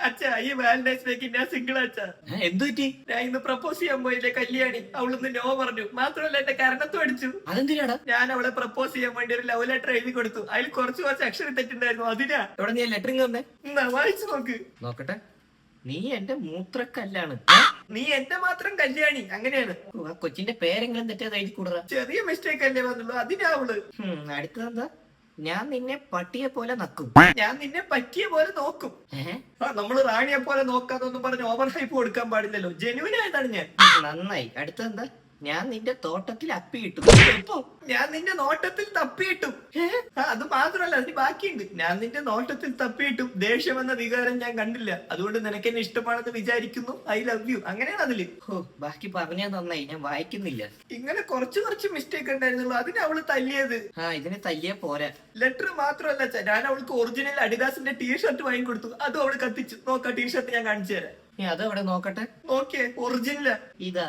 അച്ഛാ ഈ വാലന്റൈൻസ് ഡേക്ക് ഞാൻ സിംഗിൾ അച്ഛാ. എന്തു പറ്റി? ഞാൻ ഇന്ന് പ്രപ്പോസ് ചെയ്യാൻ പോയില്ലേ കല്യാണി, അവളൊന്ന് നോ പറഞ്ഞു. മാത്രമല്ല എന്റെ കരണത്തും അടിച്ചു. അതെന്തിനാടാ? ഞാൻ അവളെ പ്രപ്പോസ് ചെയ്യാൻ വേണ്ടി ഒരു ലവ് ലെറ്റർ എഴുതി കൊടുത്തു. അതിൽ കുറച്ച് അക്ഷരം തെറ്റുണ്ടായിരുന്നു. അതിനാ. എവിടെ നീ ലെറ്ററിങ് വന്നേ? എന്നാ വായിച്ചു നോക്ക്. നോക്കട്ടെ. നീ എന്റെ മൂത്രക്കല്ലാണ്. നീ എന്റെ മാത്രം കല്യാണി, അങ്ങനെയാണ്. ആ കൊച്ചിന്റെ പേരെങ്കിലും തെറ്റാതെ എഴുതി കൂടാ. ചെറിയ മിസ്റ്റേക്ക് അല്ലേ വന്നുള്ളൂ, അതിനാ അവള്. അടുത്തതെന്താ? ഞാൻ നിന്നെ പട്ടിയെ പോലെ നക്കും. ഞാൻ നിന്നെ പറ്റിയ പോലെ നോക്കും. നമ്മള് റാണിയെ പോലെ നോക്കാന്നൊന്നും പറഞ്ഞ് ഓവർ ഹൈപ്പ് കൊടുക്കാൻ പാടില്ലല്ലോ. ജെനുവിൻ ആയതാണ് ഞാൻ. നന്നായി. അടുത്തെന്താ? ഞാൻ നിന്റെ തോട്ടത്തിൽ അപ്പിയിട്ടു. ഞാൻ നിന്റെ നോട്ടത്തിൽ തപ്പിയിട്ടും. അത് മാത്രമല്ല, അതിന് ബാക്കിയുണ്ട്. ഞാൻ നിന്റെ നോട്ടത്തിൽ തപ്പിയിട്ടും ദേഷ്യം എന്ന വികാരം ഞാൻ കണ്ടില്ല. അതുകൊണ്ട് നിനക്ക് എന്നെ ഇഷ്ടമാണെന്ന് വിചാരിക്കുന്നു. I love you. അങ്ങനെയാണ് അതില്. ബാക്കി പറഞ്ഞാ നന്നായി, ഞാൻ വായിക്കുന്നില്ല. ഇങ്ങനെ കുറച്ച് മിസ്റ്റേക്ക് ഉണ്ടായിരുന്നുള്ളൂ, അതിന് അവള് തല്ലിയത്. ഇതിന് തല്ലിയ പോരാ. ലെറ്റർ മാത്രമല്ല, ഞാൻ അവൾക്ക് ഒറിജിനൽ അഡിഡാസിന്റെ ടീഷർട്ട് വാങ്ങിക്കൊടുത്തു. അതും അവള് കത്തിച്ചു. നോക്കാം, ടീഷർട്ട് ഞാൻ കാണിച്ചു തരാം. അതവിടെ നോക്കട്ടെ. ഓക്കെ, ഒറിജിനലാ. ഇതാ